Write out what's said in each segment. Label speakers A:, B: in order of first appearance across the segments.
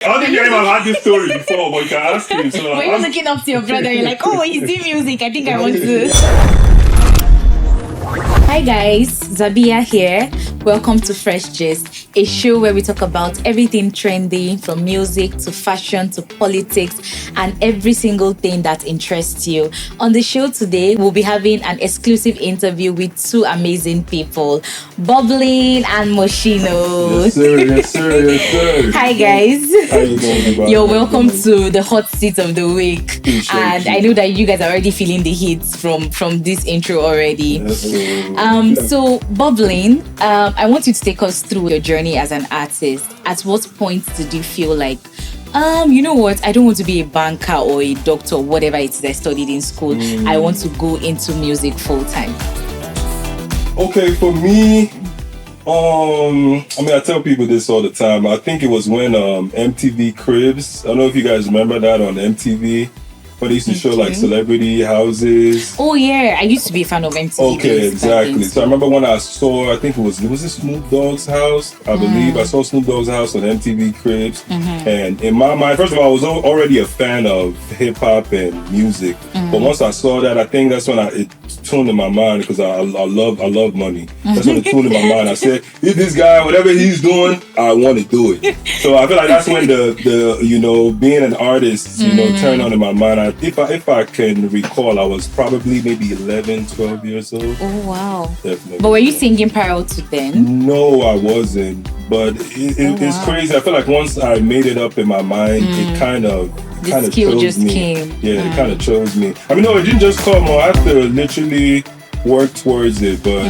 A: I don't think anyone had this story before, but you can ask him. So
B: When you're looking up to your brother, you're like, oh, he's doing music. I think I want to. Hi guys, Zabia here. Welcome to Fresh Gist, a show where we talk about everything trendy, from music to fashion to politics and every single thing that interests you. On the show today, we'll be having an exclusive interview with two amazing people, Bubbling and Moschiino.
A: Yes, sir. Yes, sir. Yes, sir.
B: Hi guys.
A: How you doing, everybody?
B: You're welcome to the hot seat of the week.
A: Appreciate
B: And
A: you.
B: I know that you guys are already feeling the heat from this intro already.
A: Yes, sir.
B: So Bubbling, I want you to take us through your journey as an artist. At what point did you feel like, you know what, I don't want to be a banker or a doctor or whatever it is I studied in school. I want to go into music full time.
A: Okay, for me, I tell people this all the time. I think it was when MTV Cribs. I don't know if you guys remember that on MTV. But they used to show like celebrity houses.
B: Oh yeah, I used to be a fan of MTV.
A: Okay, exactly. So I remember when I saw, I think it was Snoop Dogg's house. I believe I saw Snoop Dogg's house on MTV Cribs. And in my mind, first of all, I was already a fan of hip hop and music. But once I saw that, I think that's when it tuned in my mind, because I love money. That's when it tuned in my mind. I said, if this guy, whatever he's doing, I want to do it. So I feel like that's when the being an artist, turned on in my mind. If I can recall, I was probably maybe 11, 12 years old.
B: Oh wow.
A: Definitely.
B: But were you singing prior to then?
A: No, I wasn't. But it's crazy. I feel like once I made it up in my mind, it kind of
B: skill
A: chose
B: just
A: me.
B: came.
A: Yeah, it kind of chose me. I mean, no, it didn't just come. I have to literally work towards it. But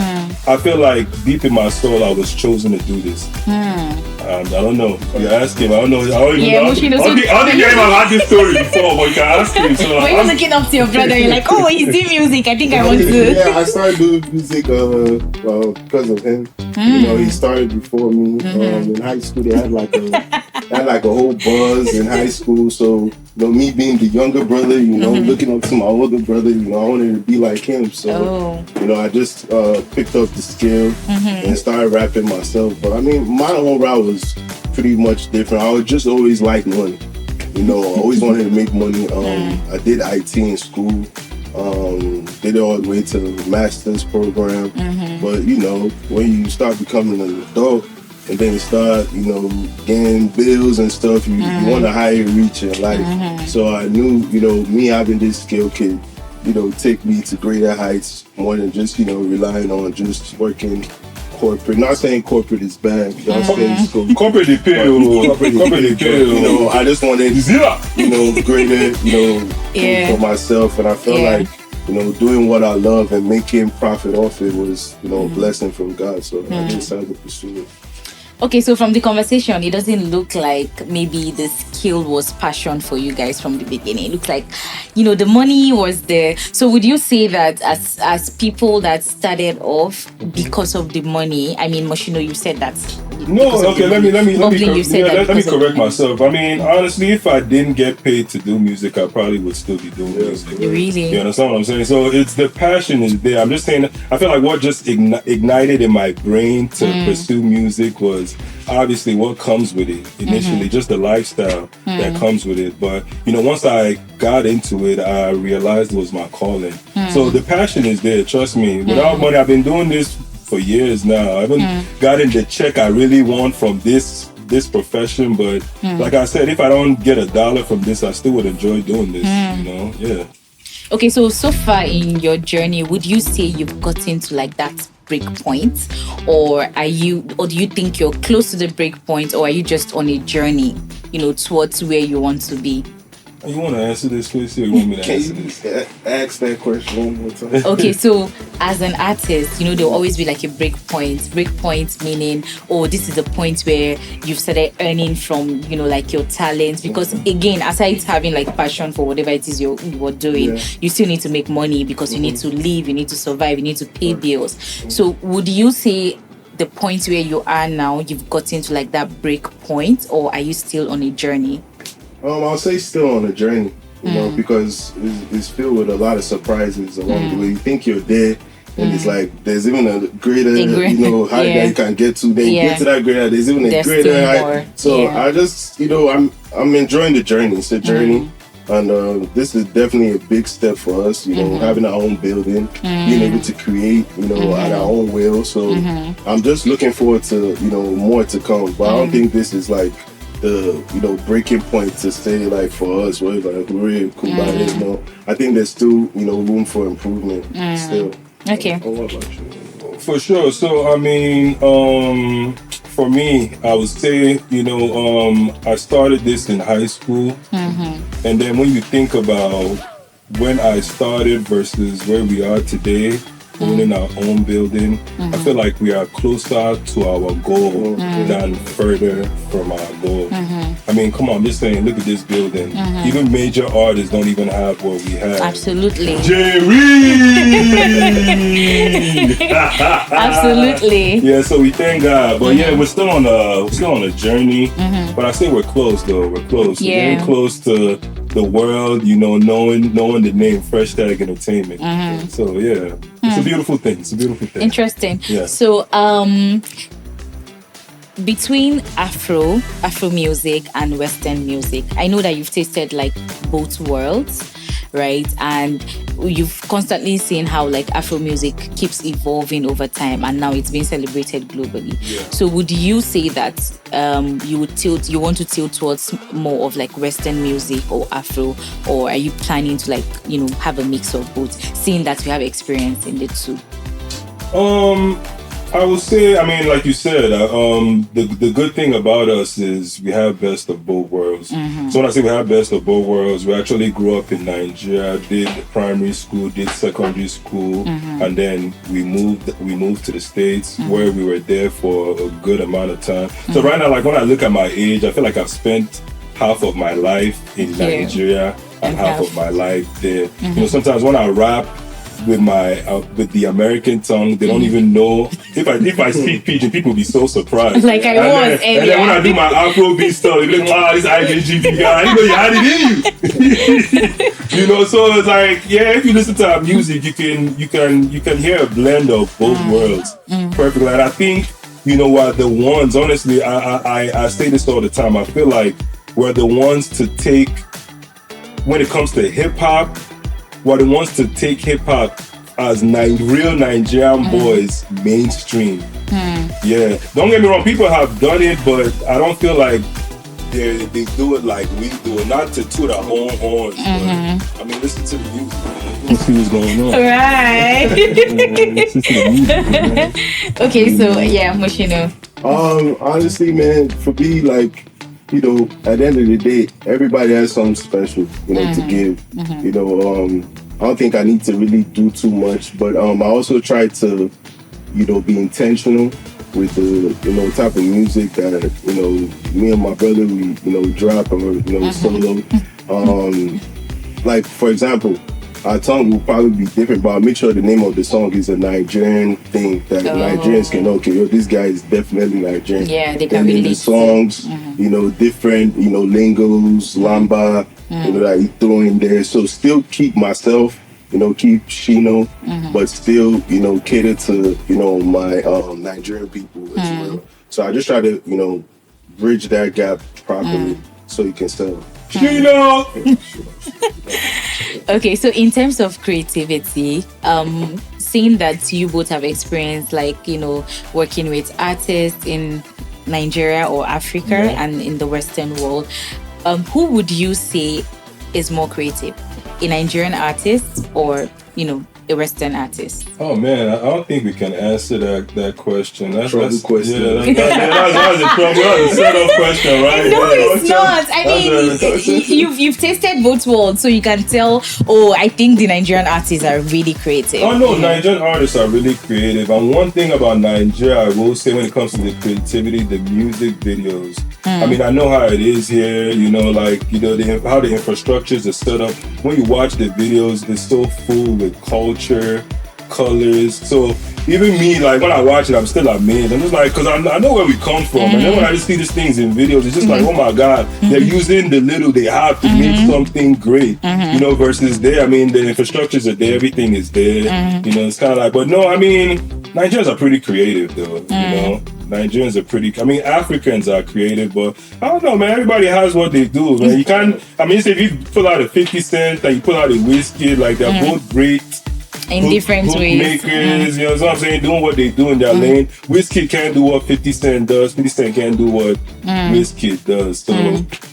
A: I feel like deep in my soul, I was chosen to do this. I don't know. You ask him. I don't know. I don't even know. I don't think anyone had this story before, but you can ask him. So
B: when you're looking up to your brother, you're like, oh, he's doing music. I think I want to.
C: Yeah, I started doing music because of him. He started before me. In high school, they had like a whole buzz in high school. So me being the younger brother, looking up to my older brother, I wanted to be like him. So I just picked up the skill and started rapping myself. But I mean, my own route was pretty much different. I would just always like money. I always wanted to make money. I did IT in school. Did it all the way to the master's program. But when you start becoming an adult and then you start, getting bills and stuff, you want a higher reach in life. So I knew, me having this skill could, take me to greater heights more than just, relying on just working corporate. Not saying corporate is bad. I'm saying school.
A: Corporate they pay. Corporate they pay.
C: I just wanted, greater, for myself, and I felt like, doing what I love and making profit off it was, a blessing from God. So I decided to pursue it.
B: Okay, so from the conversation, it doesn't look like maybe the skill was passion for you guys from the beginning. It looks like, the money was there. So would you say that as people that started off because of the money, I mean, Moschiino, you said that.
A: No, okay, let me correct myself. I mean, honestly, if I didn't get paid to do music, I probably would still be doing music.
B: Really?
A: You understand what I'm saying? So it's the passion is there. I'm just saying, I feel like what just ignited in my brain to pursue music was obviously what comes with it initially, just the lifestyle that comes with it. But once I got into it, I realized it was my calling. So the passion is there, trust me. Without money, I've been doing this for years now. I haven't gotten the check I really want from this profession, but like I said, if I don't get $1 from this, I still would enjoy doing this. Yeah.
B: Okay, so far in your journey, would you say you've gotten to like that break point, or do you think you're close to the break point, or are you just on a journey, towards where you want to be?
A: You want to answer this question, or you want me to answer this?
C: Can you ask that question one more time?
B: Okay, so as an artist, there'll always be like a break point. Break point meaning, this is the point where you've started earning from, like your talents. Because again, aside having like passion for whatever it is you're doing, you still need to make money because you need to live, you need to survive, you need to pay bills. So would you say the point where you are now, you've gotten to like that break point, or are you still on a journey?
C: I'll say still on a journey, because it's filled with a lot of surprises along the way. You think you're there, And it's like there's even a greater, height that you can get to. Then you get to that greater, there's even a greater height. So I just, I'm enjoying the journey. It's a journey. And this is definitely a big step for us, having our own building, being able to create, at our own will. So I'm just looking forward to, more to come. But I don't think this is like the, breaking point to say like for us, we're like, we're cool by it. I think there's still, room for improvement still.
B: Okay.
C: What about you?
A: For sure. So, I mean, for me, I would say, I started this in high school. And then when you think about when I started versus where we are today, owning our own building, I feel like we are closer to our goal than further from our goal. I mean, come on, just saying, look at this building. Even major artists don't even have what we have.
B: Absolutely.
A: Jerry!
B: Absolutely.
A: Yeah, so we thank God. But yeah, we're still on a journey. But I say we're close though. We're close.
B: Yeah.
A: We're getting close to the world, knowing the name Fresh Tag Entertainment. So yeah. It's a beautiful thing. It's a beautiful thing.
B: Interesting.
A: Yeah.
B: So between Afro music and Western music, I know that you've tasted like both worlds, right? And you've constantly seen how like Afro music keeps evolving over time, and now it's being celebrated globally.
A: Yeah.
B: So would you say that you want to tilt towards more of like Western music or Afro, or are you planning to like, have a mix of both, seeing that you have experience in the two?
A: I would say, I mean, like you said, the good thing about us is we have best of both worlds. So when I say we have best of both worlds, we actually grew up in Nigeria, did primary school, did secondary school, and then we moved to the States where we were there for a good amount of time. So right now, like when I look at my age, I feel like I've spent half of my life in Nigeria and half of my life there. Sometimes when I rap with the American tongue, they don't even know if I speak pidgin. People be so surprised.
B: Like I was,
A: and then when I do my Afrobeat stuff, they be like, this IJGB guy, I didn't know you had it in you. So it's like, if you listen to our music, you can hear a blend of both worlds perfectly. And I think, what the ones, honestly, I say this all the time, I feel like we're the ones to take, when it comes to hip hop, we're the ones to take hip hop as real Nigerian boys mainstream. Yeah, don't get me wrong, people have done it, but I don't feel like they do it like we do it. Not to toot our own horns, but I mean, listen to the music. Let's see what's going on.
B: Right.
A: Listen to the music, man.
B: Okay, so Moschiino.
C: Honestly, man, for me, like, at the end of the day, everybody has something special, to give. I don't think I need to really do too much, but I also try to, be intentional with the, type of music that, me and my brother, we drop or, solo. Like, for example, our tongue will probably be different, but I'll make sure the name of the song is a Nigerian thing that Nigerians can know, okay, this guy is definitely Nigerian. Yeah, they can relate. The songs, different, lingos, lamba, that you throw in there. So still keep myself, keep Shino, but still, cater to, my Nigerian people as well. So I just try to, bridge that gap properly so you can sell.
A: Shino!
B: Okay, so in terms of creativity, seeing that you both have experience, like, working with artists in Nigeria or Africa and in the Western world, who would you say is more creative? A Nigerian artist or, a Western artist?
A: Oh man, I don't think we can answer that question. That's
C: question.
A: Yeah, that's a set-up question, right?
B: No, it's not. I mean, you've tasted both worlds, so you can tell. Oh, I think the Nigerian artists are really creative.
A: Oh no, Nigerian artists are really creative. And one thing about Nigeria, I will say, when it comes to the creativity, the music videos. I mean, I know how it is here. How the infrastructures are set up. When you watch the videos, it's so full with culture colors. So even me, like when I watch it, I'm still amazed. I'm just like, because I know where we come from, and then when I just see these things in videos, it's just like, oh my god, they're using the little they have to make something great. You know, versus there, I mean, the infrastructures are there, everything is there. You know, it's kind of like, but no, I mean, Nigerians are pretty creative though. You know, Nigerians are pretty. I mean, Africans are creative, but I don't know, man. Everybody has what they do, man. You can't. I mean, if you pull out a 50 Cent and you pull out a Whiskey, like they're both great.
B: In different ways.
A: Makers, you know what I'm saying? Doing what they do in their lane. Whiskey can't do what 50 Cent does. 50 Cent can't do what Whiskey does. So,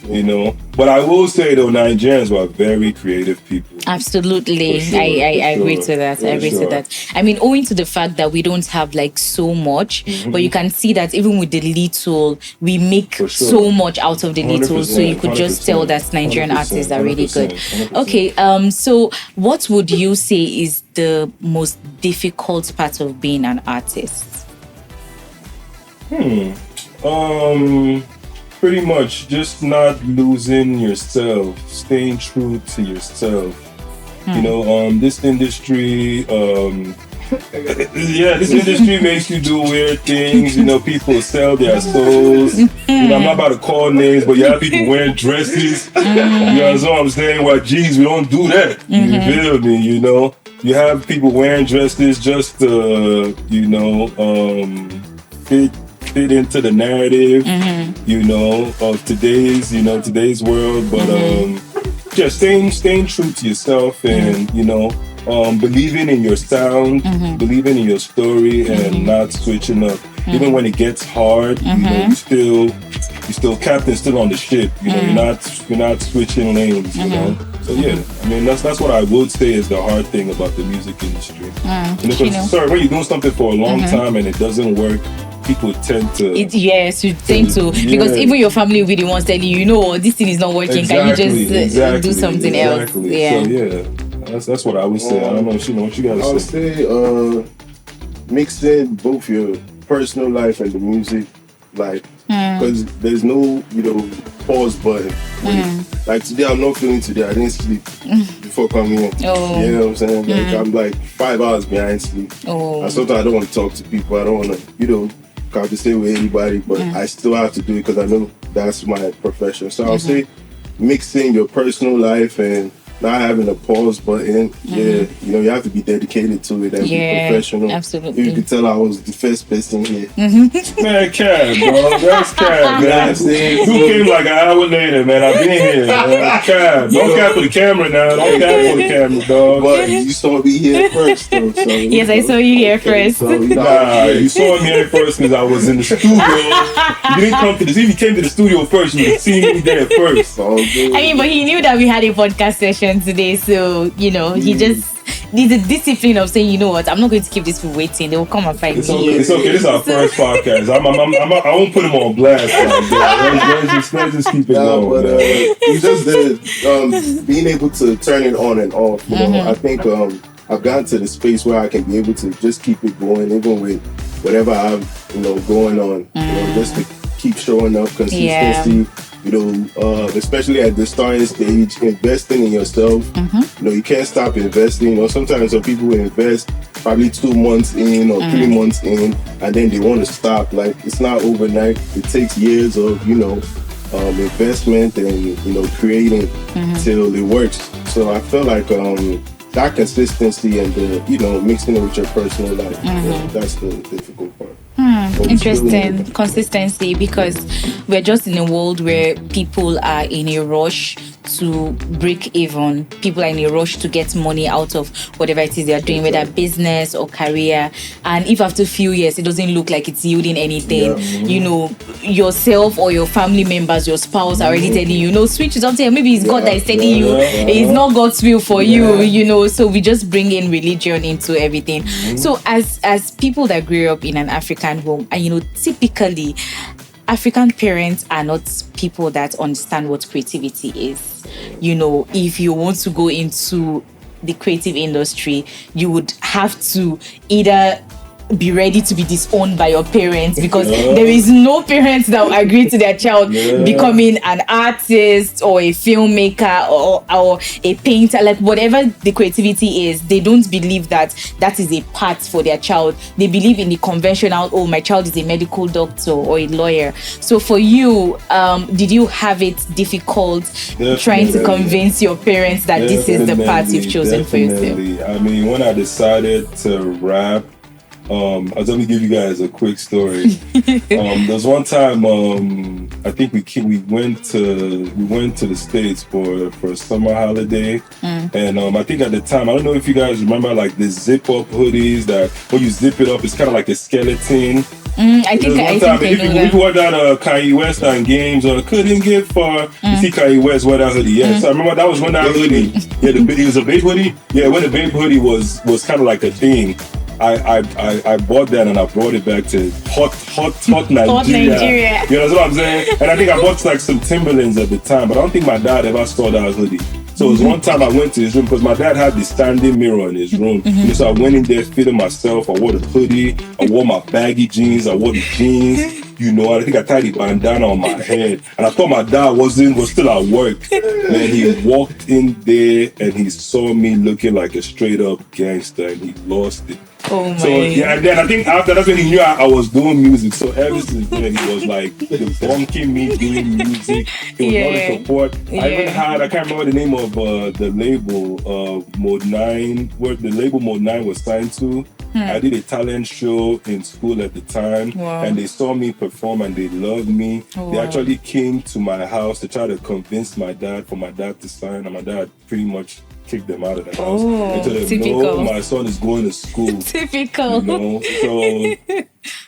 A: you know. But I will say, though, Nigerians were very creative people.
B: Absolutely.
A: Sure,
B: I agree
A: sure.
B: to that.
A: For
B: I agree to that. I mean, owing to the fact that we don't have like so much, but you can see that even with the little, we make so much out of the little. So you could just tell that Nigerian artists are really good.
A: 100%.
B: Okay. So what would you say is the most difficult part of being an artist?
A: Pretty much just not losing yourself, staying true to yourself. You know, this industry, this industry makes you do weird things. You know, people sell their souls. You know, I'm not about to call names, but you have people wearing dresses. You know what I'm saying? Well, geez, we don't do that. You feel me? You know, you have people wearing dresses just to, you know, fit into the narrative, you know, of today's world. But just staying true to yourself, and you know, believing in your sound, believing in your story, and not switching up. Even when it gets hard, you know, you still captain, still on the ship. You know, you're not switching lanes. You know. So yeah, I mean that's what I would say is the hard thing about the music industry. You know, 'cause, sorry, when you're doing something for a long time and it doesn't work, people tend to.
B: Because even your family will be the ones telling you, you know, this thing is not working.
A: Exactly,
B: Can you just do something else? Yeah.
A: So yeah, that's what I would say. I don't know what you gotta
C: I would
A: say.
C: say mixing both your personal life and the music, like, because there's no, you know, pause button. Like today, I'm not feeling today. I didn't sleep before coming in.
B: Oh.
C: You know what I'm saying? Like I'm like 5 hours behind sleep.
B: Oh.
C: And sometimes I don't want to talk to people. I don't want to, you know, conversate with anybody. But I still have to do it because I know that's my profession. So I'll say mixing your personal life and not having a pause button. Yeah, you know, you have to be dedicated to it and be professional.
B: Absolutely.
C: You can tell I was the first person here.
A: Man, Cab, bro. That's Cab, man. You came like an hour later, man. I've been here, man. Cab. Don't cap for the camera now. Don't cap for the camera, dog.
C: But you saw me here first, though. So,
B: Yes, I saw you here first.
C: So, you know,
A: Nah, you saw me here first because I was in the studio. You didn't come to the. If you came to the studio first, you would have seen me there first.
C: all good.
B: I mean, but he knew that we had a podcast session today, so you know, he just needs the discipline of saying, you know what, I'm not going to keep this for waiting. They will come and find
A: It's
B: me.
A: okay. It's okay. This is our first podcast. I won't put him on blast. Let's just keep it going.
C: But it's just the being able to turn it on and off. You know, I think I've gotten to the space where I can be able to just keep it going, even with whatever I'm, you know, going on. You know, just to keep showing up, consistency. You know, especially at the starting stage, investing in yourself. You know, you can't stop investing. You know, sometimes some people will invest probably 2 months in or 3 months in, and then they want to stop. Like, it's not overnight. It takes years of, you know, investment and, you know, creating till it works. So I feel like that consistency and the, you know, mixing it with your personal life, that's the difficult part.
B: Interesting. Consistency, because we're just in a world where people are in a rush to break even. People are in a rush to get money out of whatever it is they're doing, whether business or career. And if after a few years it doesn't look like it's yielding anything, you know, yourself or your family members, your spouse are already telling you, no, switch it up there. Maybe it's God that is telling you it's not God's will for you, you know. So we just bring in religion into everything. So as people that grew up in an African home, and you know, typically African parents are not people that understand what creativity is. You know, if you want to go into the creative industry, you would have to either be ready to be disowned by your parents, because there is no parents that will agree to their child becoming an artist or a filmmaker or a painter, like whatever the creativity is. They don't believe that is a path for their child. They believe in the conventional, oh, my child is a medical doctor or a lawyer. So for you, did you have it difficult trying to convince your parents that this is the path you've chosen for yourself?
A: I mean, when I decided to rap, I'll let me give you guys a quick story. There was one time, I think we went to the States for a summer holiday, and I think at the time, I don't know if you guys remember, like the zip up hoodies that when you zip it up, it's kind of like a skeleton.
B: I think I know
A: if you wore that Kanye West on games or couldn't get far, you see Kanye West wear that hoodie. Yeah, so I remember that was when that hoodie. Yeah, it was a Babe hoodie. Yeah, when the Babe hoodie was kind of like a thing. I bought that and I brought it back to hot Nigeria.
B: Hot Nigeria.
A: You know what I'm saying? And I think I bought like some Timberlands at the time, but I don't think my dad ever saw that hoodie. So it was one time I went to his room because my dad had this standing mirror in his room. So I went in there, fitted myself. I wore the hoodie. I wore my baggy jeans. I wore the jeans. You know, I think I tied the bandana on my head. And I thought my dad was still at work. Man, he walked in there and he saw me looking like a straight up gangster and he lost it.
B: Oh my.
A: So yeah, and then I think after that's when he knew I was doing music. So ever since then he was like debunking me doing music. He was not in support. I even had, I can't remember the name of the label Mode 9, where the label Mode 9 was signed to. I did a talent show in school at the time, and they saw me perform and they loved me. They actually came to my house to try to convince my dad to sign, and my dad pretty much kicked them out of the house. And told them, no, my son is going to school.
B: Typical.
A: You know, so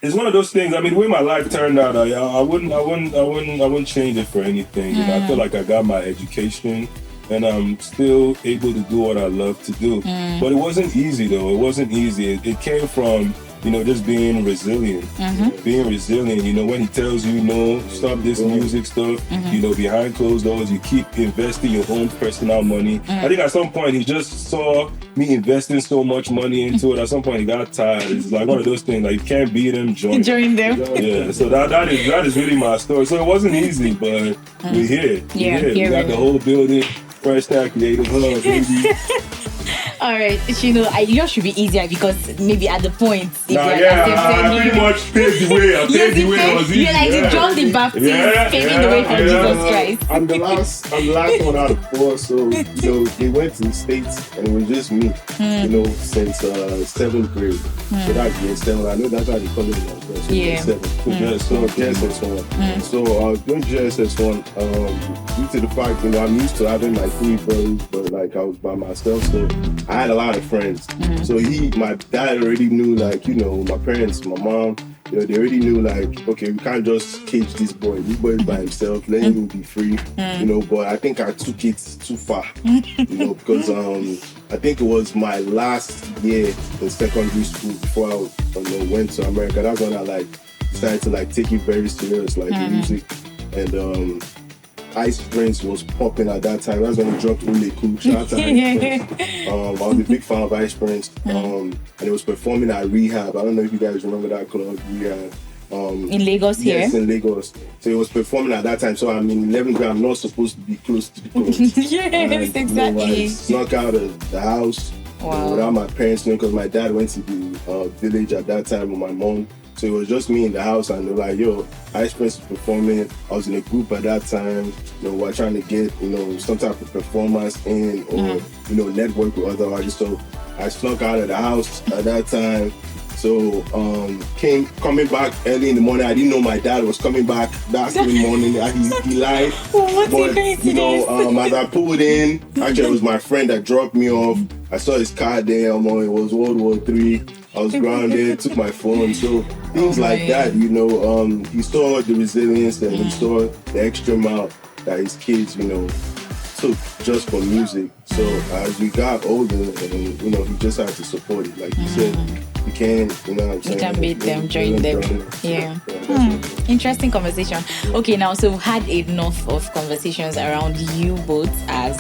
A: it's one of those things. I mean, the way my life turned out, I wouldn't change it for anything. You know, I feel like I got my education. And I'm still able to do what I love to do. But it wasn't easy, though. It wasn't easy. It came from, you know, just being resilient. Being resilient, you know, when he tells you, no, stop this music stuff, you know, behind closed doors, you keep investing your own personal money. I think at some point he just saw me investing so much money into it. At some point he got tired. It's like one of those things, like you can't beat them, join them. Yeah, so that is really my story. So it wasn't easy, but we're here. We got the whole building. Fresh Style Creative Hub, baby.
B: All right, yours should be easier because maybe at the point, if
A: I pretty much paved the way. I paved the way.
B: You're like the John the Baptist paving the way for Jesus Christ.
C: I'm the last one out of 4, so they went to the States and it was just me, since 7th grade. So that's grade 7. I know that's how they call it now. So JSS1. So I was doing JSS1 due to the fact, I'm used to having my 3 brothers, but like I was by myself, so I had a lot of friends. So my dad already knew, like, my parents, my mom, they already knew, like, okay, we can't just cage this boy. This boy is by himself, let him be free, but I think I took it too far, because I think it was my last year in secondary school before I went to America. That's when I, like, decided to, like, take it very serious, like, music. And, Ice Prince was popping at that time. That's when he dropped Really Cool. Shout out to Ice Prince. I was a big fan of Ice Prince. And it was performing at Rehab. I don't know if you guys remember that club, Rehab.
B: In Lagos here?
C: Yes, in Lagos. So he was performing at that time. So I'm in 11th grade. I'm not supposed to be close to the club.
B: Yes, exactly.
C: I snuck out of the house without my parents knowing, because my dad went to the village at that time with my mom. So it was just me in the house, and they were like, yo, Ice Prince is performing. I was in a group at that time. We were trying to get, some type of performance in, or, network with other artists. So I snuck out of the house at that time. So coming back early in the morning. I didn't know my dad was coming back that same morning. He lied. But as I pulled in, actually it was my friend that dropped me off. I saw his car there. It was World War III. I was grounded, took my phone, so things like that, he saw the resilience and he saw the extra mile that his kids, took just for music. So as we got older, and he just had to support it. Like you said, you can't,
B: you can beat them, join them. Yeah. Interesting conversation. Okay, now, so we've had enough of conversations around you both as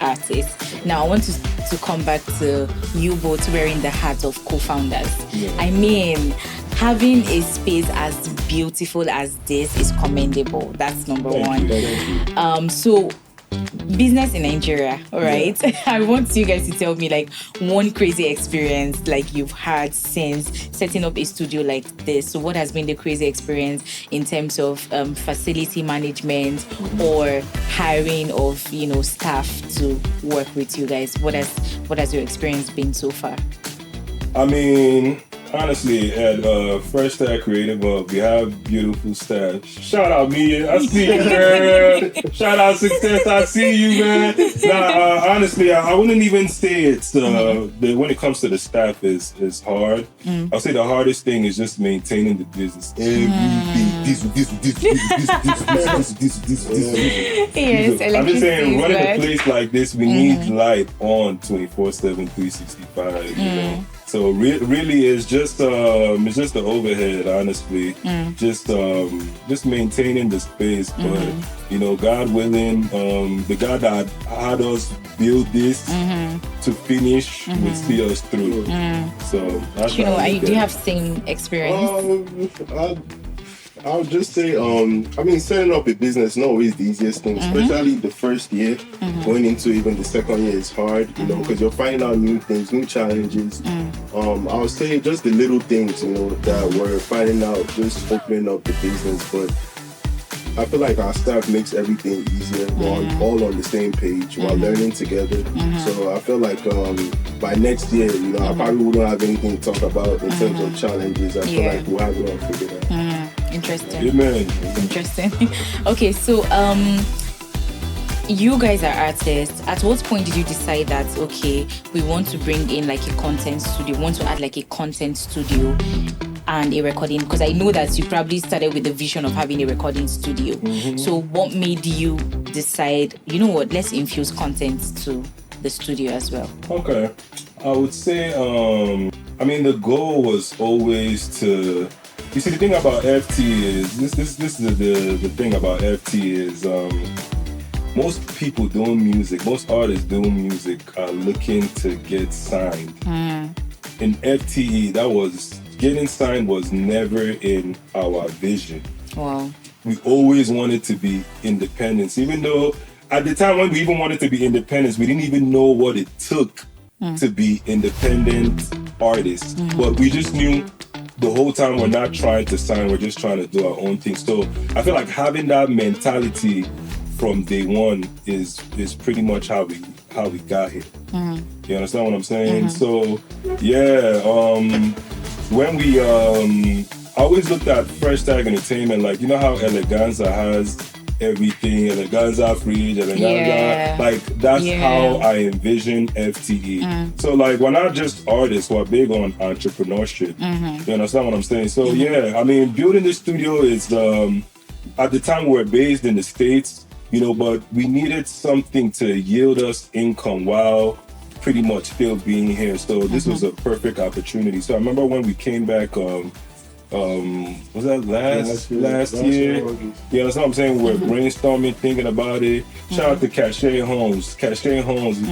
B: artists. Now, I want to come back to you both wearing the hat of co-founders.
A: Yeah.
B: I mean, having a space as beautiful as this is commendable. That's number one.
A: Thank you.
B: So business in Nigeria, all right?
A: Yeah.
B: I want you guys to tell me like one crazy experience like you've had since setting up a studio like this. So what has been the crazy experience in terms of facility management or hiring of, staff to work with you guys? What has your experience been so far?
A: I mean, honestly, at Fresh Style Creative Hub, we have beautiful staff. Shout out me, I see you, man. Shout out Success, I see you, man. Nah, honestly, I wouldn't even say it's when it comes to the staff is hard. I'll say the hardest thing is just maintaining the business. Everything, this.
B: Yes,
A: I'm just saying, running
B: right?
A: a place like this, we need light on 24/7, 365. You know? So really, it's just the overhead, honestly. Just maintaining the space. But God willing, the God that had us build this to finish will see us through. So that's
B: do you have same experience?
C: I would just say, setting up a business is not always the easiest thing, especially the first year. Going into even the second year is hard, because you're finding out new things, new challenges. I would say just the little things, that we're finding out, just opening up the business. But I feel like our staff makes everything easier. We're all on the same page. We're learning together. So I feel like by next year, I probably wouldn't have anything to talk about in terms of challenges. I feel like we'll have it all figured out.
B: Interesting.
A: Amen.
B: Interesting. Okay, so you guys are artists. At what point did you decide that, okay, we want to bring in like a content studio, want to add like a content studio and a recording? Because I know that you probably started with the vision of having a recording studio. So what made you decide, let's infuse content to the studio as well?
A: Okay. I would say, the goal was always to... You see, the thing about FT is, this is the thing about FT is, most people doing music, most artists doing music are looking to get signed. In FTE, getting signed was never in our vision.
B: Wow.
A: We always wanted to be independent, even though at the time when we even wanted to be independent, we didn't even know what it took to be independent artists. But we just knew the whole time we're not trying to sign, we're just trying to do our own thing. So I feel like having that mentality from day one is pretty much how we got here. You understand what I'm saying? So when we I always looked at Fresh Tag Entertainment, like how Eleganza has everything, Eleganza Fridge, Eleganza, like that's how I envision FTE. So like we're not just artists, we're big on entrepreneurship. You understand what I'm saying? So building the studio is at the time we were based in the States, but we needed something to yield us income while pretty much still being here. So this was a perfect opportunity. So I remember when we came back, was that last year? You know what I'm saying? We were brainstorming, thinking about it. Shout out to Cachet Homes,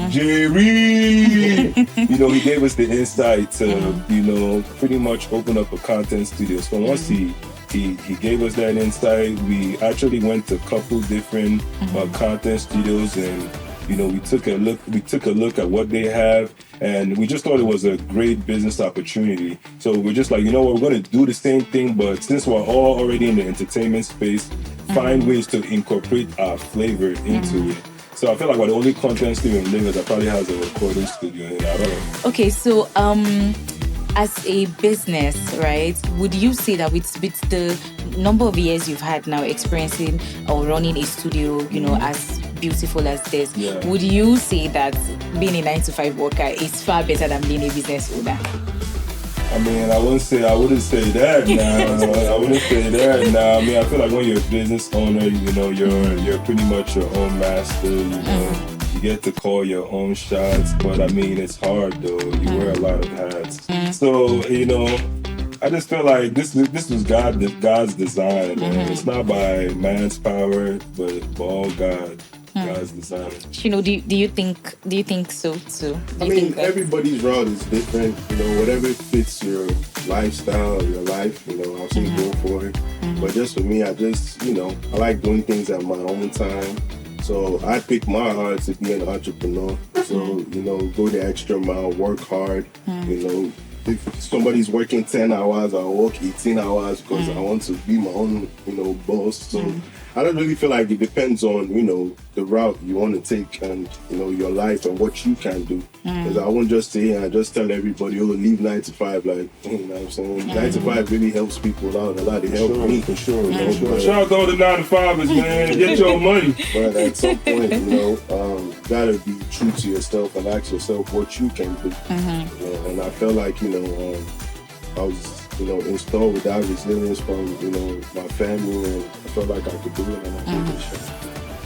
A: Jerry. He gave us the insight to, pretty much open up a content studio. So once he gave us that insight, we actually went to a couple different content studios, and we took a look at what they have, and we just thought it was a great business opportunity. So we're just like, we're going to do the same thing, but since we're all already in the entertainment space, find ways to incorporate our flavor into it. So I feel like we're the only content studio in Lagos that probably has a recording studio in it.
B: Okay, so as a business, right, would you say that with the number of years you've had now experiencing or running a studio, as beautiful as this, would you say that being a 9-to-5 worker is far better than being a business owner?
A: I wouldn't say that now. I wouldn't say that now. I feel like when you're a business owner, you're pretty much your own master, You get to call your own shots, but it's hard though. You wear a lot of hats. So, I just feel like this was God's design, man. It's not by man's power, but by all God. God's design.
B: Do you think so too?
C: Everybody's route is different. Whatever fits your lifestyle, your life, I'll say go for it. But just for me, I like doing things at my own time. So I pick my heart to be an entrepreneur. So, go the extra mile, work hard. If somebody's working 10 hours, I'll work 18 hours because I want to be my own, boss. So I don't really feel like it depends on, the route you want to take and, your life and what you can do. Because I won't just say and just tell everybody, leave 9 to 5. Like, you know what I'm saying? 9 to 5 really helps people out a lot. It helps me for sure.
A: Shout out to all the 9 to 5ers, man. Get your money.
C: But at some point, gotta be true to yourself and ask yourself what you can do. And I felt like, I was, installed with that resilience from, my family, and I felt like I could do it, and I did it.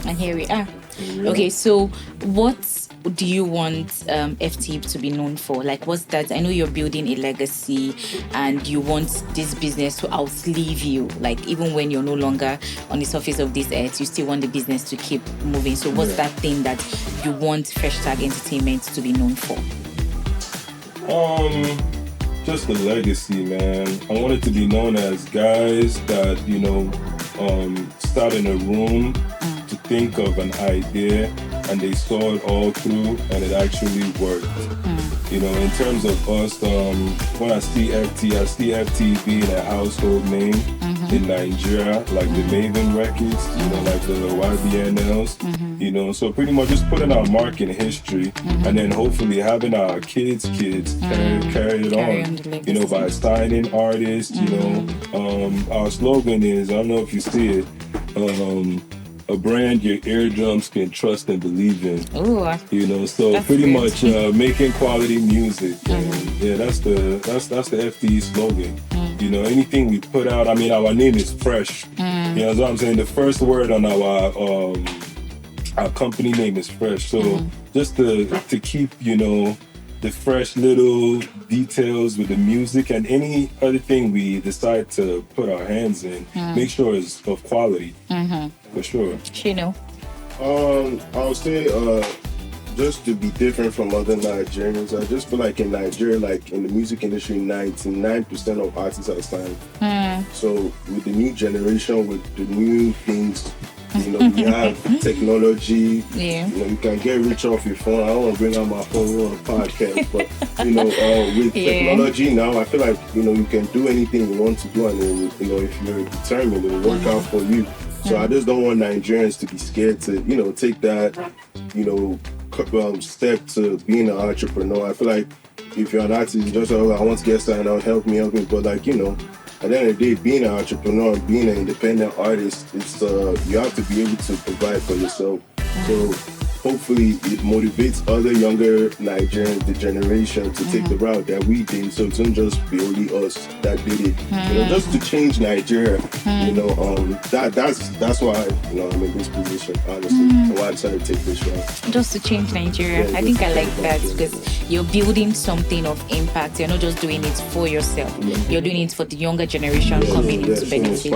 B: And here we are. Yeah. Okay, so what do you want FT to be known for? Like, what's that? I know you're building a legacy and you want this business to outlive you. Like, even when you're no longer on the surface of this earth, you still want the business to keep moving. So what's that thing that you want Fresh Tag Entertainment to be known for?
A: Just the legacy, man. I want it to be known as guys that, start in a room to think of an idea and they saw it all through and it actually worked. In terms of us, when I see FT being a household name in Nigeria, like the Maven Records, like the YBNLs, so pretty much just putting our mark in history and then hopefully having our kids carry it on, by signing artists, our slogan is, I don't know if you see it, a brand your eardrums can trust and believe in.
B: Ooh,
A: so that's pretty much making quality music. And yeah, that's the FD slogan. Anything we put out, our name is Fresh. That's what I'm saying. The first word on our company name is Fresh. So just to keep, the fresh little details with the music and any other thing we decide to put our hands in, make sure it's of quality. For sure.
C: I'll say just to be different from other Nigerians, I just feel like in Nigeria, like in the music industry, 99% of artists are signed. So with the new generation, with the new things, we have technology. You can get rich off your phone. I don't want to bring out my phone on a podcast, but with technology now, I feel like you can do anything you want to do, and if you're determined, it will work out for you. So I just don't want Nigerians to be scared to take that step to being an entrepreneur. I feel like if you're an artist, you just I want to get started out, help me, but like at the end of the day, being an entrepreneur, being an independent artist, it's you have to be able to provide for yourself. So hopefully it motivates other younger Nigerians, the generation, to take the route that we did. So it won't just be only us that did it. Just to change Nigeria. That's why I'm in this position, honestly. And why I decided to take this route.
B: Just to change Nigeria. I think I like that because you're building something of impact. You're not just doing it for yourself. You're doing it for the younger generation coming into benefit.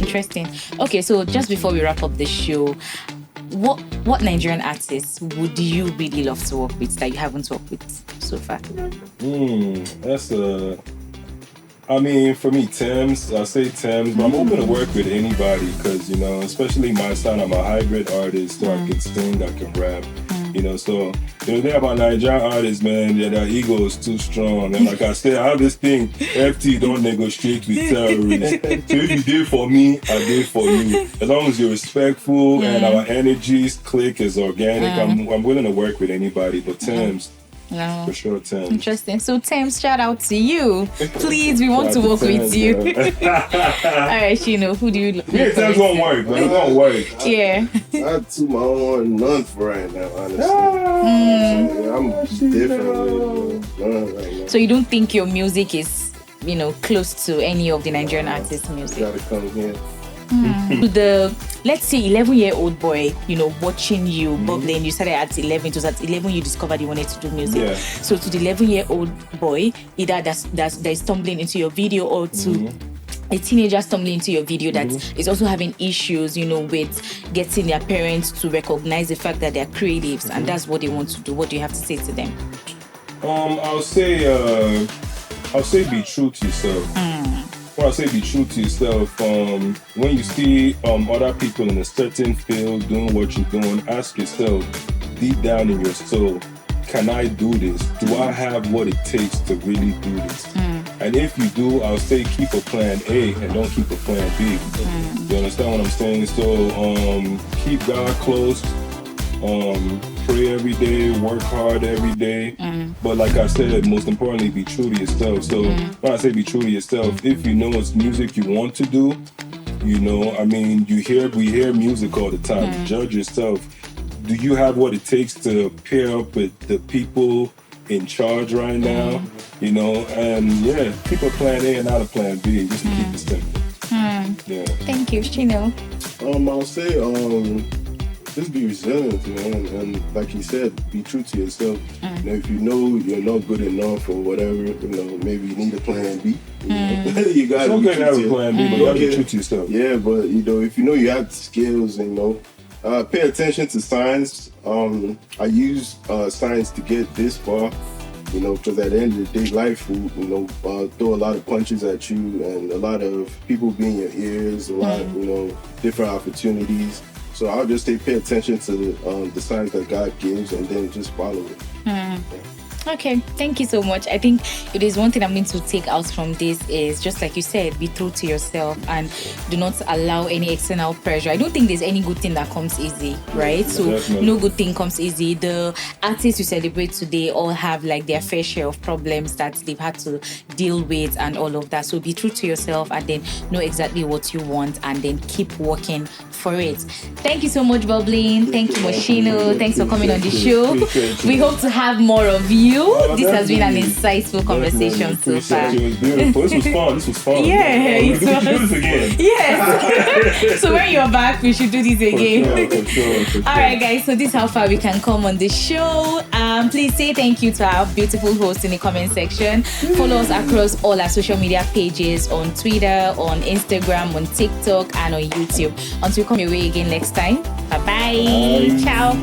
B: Interesting. Okay, so just before we wrap up the show, what Nigerian artists would you really love to work with that you haven't worked with so far?
A: For me, Thames. I say Thames, but I'm open to work with anybody because, especially my style, I'm a hybrid artist, so I can sing, I can rap. So the thing about Nigerian artists, man, their ego is too strong. And like I said, I have this thing, FT don't negotiate with terrorists. So if you did for me, I did for you. As long as you're respectful and our energies click is organic, I'm willing to work with anybody. But Thames, for sure, Thames.
B: Interesting. So Thames, shout out to you. Please, we want to work with you. All right, Shino, who do you look
A: Yeah, Thames won't work, man. It won't work.
B: Yeah.
C: I took my own none for right now, honestly. I'm different with right now.
B: So you don't think your music is, close to any of the Nigerian artists' music?
C: Gotta come here.
B: To the, let's say, 11-year-old boy, watching you, bubbling, you started at 11, it was at 11 you discovered you wanted to do music.
A: Yeah.
B: So to the 11-year-old boy, either that is stumbling into your video or to a teenager stumbling into your video that is also having issues, with getting their parents to recognize the fact that they're creatives and that's what they want to do, what do you have to say to them?
A: I'll say be true to yourself. When I say be true to yourself, when you see other people in a certain field doing what you're doing, ask yourself deep down in your soul, can I do this? Do I have what it takes to really do this? And if you do, I'll say keep a plan A and don't keep a plan B. You understand what I'm saying? So keep God close, pray every day, work hard every day. But like I said, most importantly, be true to yourself. So when I say be true to yourself, if you know it's music you want to do, we hear music all the time. Judge yourself. Do you have what it takes to pair up with the people in charge right now? And keep a plan A and not a plan B, just to keep it simple. Yeah.
B: Thank you, Chino.
C: I'll say, just be resilient, man, and like you said, be true to yourself. If you know you're not good enough or whatever, maybe you need a plan B. You gotta
A: be true to have a plan B, but you gotta be true to yourself.
C: Yeah, but if you know you have the skills, pay attention to signs. I use science to get this far, because at the end of the day, life will, throw a lot of punches at you and a lot of people be in your ears, a lot of, different opportunities. So I'll just pay attention to the signs that God gives and then just follow it.
B: Okay, thank you so much. I think it is one thing I'm going to take out from this is just like you said, be true to yourself and do not allow any external pressure. I don't think there's any good thing that comes easy, right? So
A: Definitely.
B: No good thing comes easy. The artists you celebrate today all have like their fair share of problems that they've had to deal with and all of that. So be true to yourself and then know exactly what you want and then keep working for it. Thank you so much, Bubbling. Thank you, Moschiino. Thanks for coming on the show. We hope to have more of you. This has been an insightful conversation so far.
A: It was beautiful. This was fun.
B: Yeah,
A: we should do this again.
B: Yes. So when you're back, we should do this again.
A: For sure.
B: All right, guys. So this is how far we can come on the show. Please say thank you to our beautiful host in the comment section. Follow us across all our social media pages on Twitter, on Instagram, on TikTok, and on YouTube. Until we come your way again next time. Bye-bye.
A: Bye.
B: Ciao.